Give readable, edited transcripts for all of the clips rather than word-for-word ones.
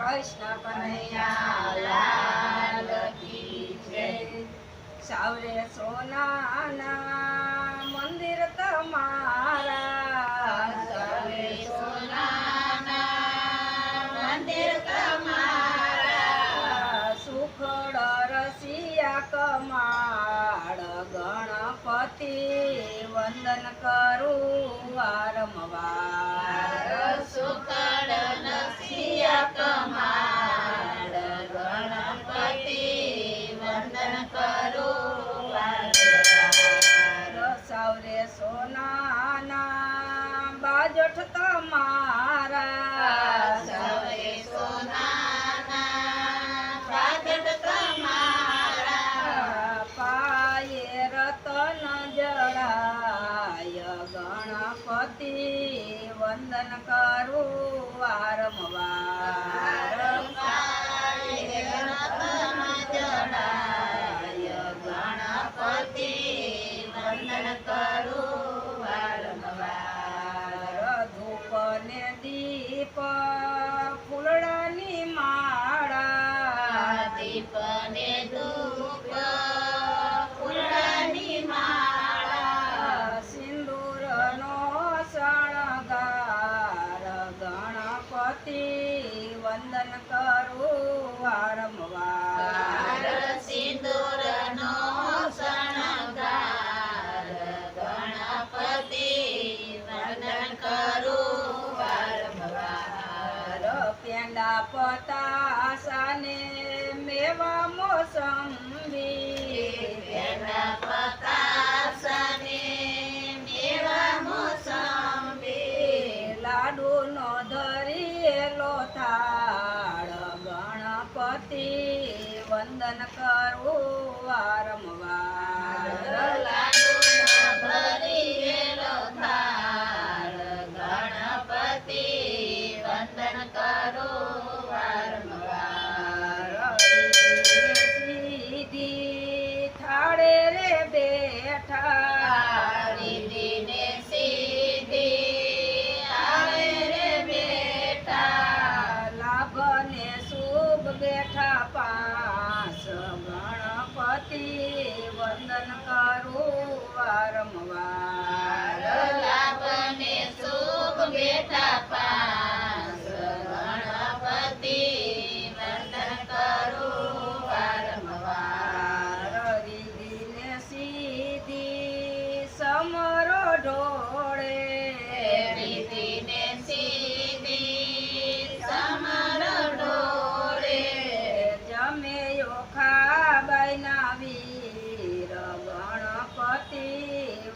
કૃષ્ણ કનૈયા લાલ કી જય। સાવરે સોનાના મંદિર તમારા, સાવરે સોનાના મંદિર તમારા, સુખડ રસિયા કમાડ ગણપતિ વંદન કરું વારંવાર। સુખડ નસિયા કમાડ ગણપતિ વંદન કરું વારંવાર। સાવરે સોનાના બાજઠ તમારા, સાવરે સોનાના બાજઠ તમારા, પાયે રતન જડાય ગણપતિ વંદન કરું વારંવાર। પાયે રતન જડાય ગણપતિ વંદન કરું વારંવાર। ધૂપ ને દીપ ફૂલડાની માળા, દીપ ને ધૂપ ફૂલડાની માળા, સિંદૂરનો શણગાર ગણપતિ વંદન કરું વારંવાર। સિંદૂરનો શણગાર ગણપતિ વંદન કરું વારંવાર। પેંડા પતાસાને મેવા મોસંબી, પેંડા પતાસાને મેવા મોસંબી, લાડુનો ધરિયેલો થાળ ગણપતિ વંદન કરું વારંવાર। લાડુનો ભરેલો થાળ ગણપતિ વંદન કરું વારંવાર। સીધી થાળે રે બેઠા, રીધિને સીધી આવે રે બેઠા, લાભ ને શુભ બેઠા પાસ ગણપતિ વંદન કરું વારંવાર। લાભને શુભ બેઠા પાસ ગણપતિ વંદન કરું વારંવાર। રીધિને સીધી સમરો ઢોળે, રીતિને સીધી સમર ઢોળે, જમે યોખાબાઈના વીર ગણપતિ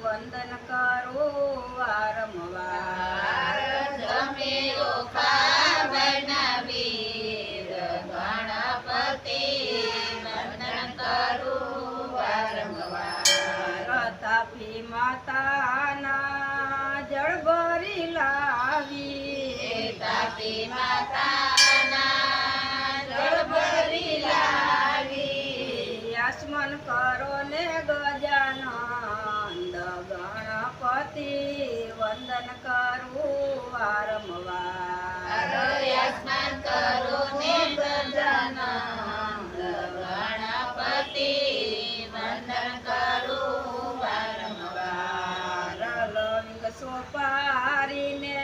વંદન કરું વારંવાર। જમે ઓખાબાઈના વીર ગણપતિ વંદન કરું વારંવાર। તાપી માતાના જળ ભરી લાવી, તાપી માતાના જળ ભરી લાવી, આસમન કરો ને ગજાનંદ ગણપતિ વંદન કરું વારંવાર। સ્નાન કરો ને ગજાનંદ ગણપતિ વંદન કરું વારંવાર। લવિંગ સોપારીને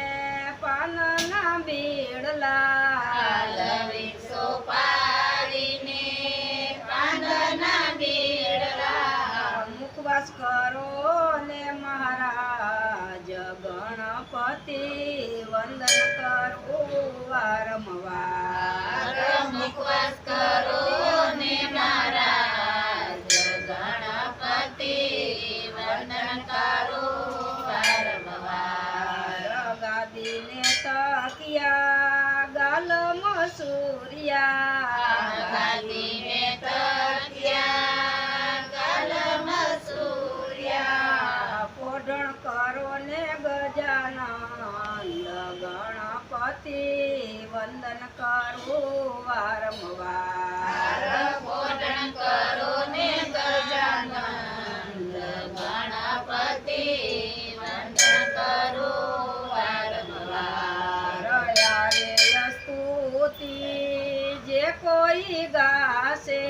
પાનના બીડલા, લવિંગ સોપારીને પાંદના બીડલા, મુખવાસ કરો ને મહારાજ ગણપતિ વંદન કરું વારંવાર। મુખવાસ કરો ને મહારાજ ગણપતિ વંદન કરું વારંવાર। ગાદીને તકિયા ગાલમાં સૂર્યા, ગાદીને તકિયા ગાલમાં સૂર્યા, પોઢણ કરો ને ગજાનંદ ગણપતિ વંદન કરું વારંવાર। પોઢણ કરો ને ગજાનંદ ગણપતિ વંદન કરું વારંવાર। રે સ્તુતિ કોઈ ગાશે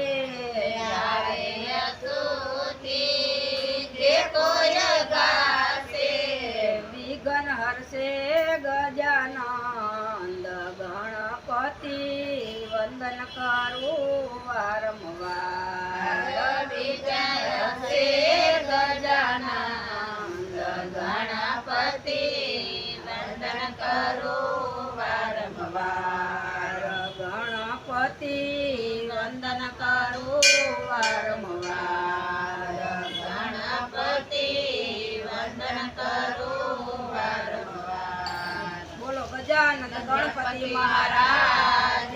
આવે અતુતિ જે કોઈ ગાશે વિઘ્ન હરશે ગજાનંદ ગણપતિ વંદન કરું વારંવાર વિજયસે ગજાનંદ ગણપતિ વંદન કરો વારંવાર ગણપતિ વંદન કરું વારંવાર ગણપતિ વંદન કરો વારંવાર બોલો ગજાનંદ ગણપતિ મહારાજની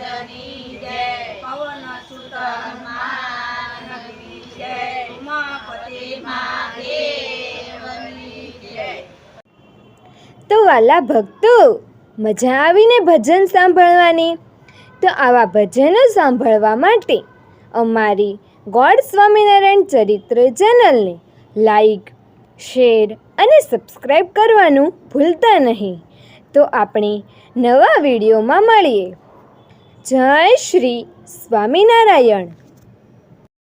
જય પવન સુત હનુમાનની જય ઉમાપતિ મહાદેવની જય. તો વાલા ભક્તો, મજા આવીને ભજન સાંભળવાની? તો આવા ભજનો સાંભળવા માટે અમારી ગોડ સ્વામિનારાયણ ચરિત્ર ચેનલને લાઈક, શેર અને સબસ્ક્રાઈબ કરવાનું ભૂલતા નહીં. તો આપણે નવા વિડીયોમાં મળીએ. જય શ્રી સ્વામિનારાયણ.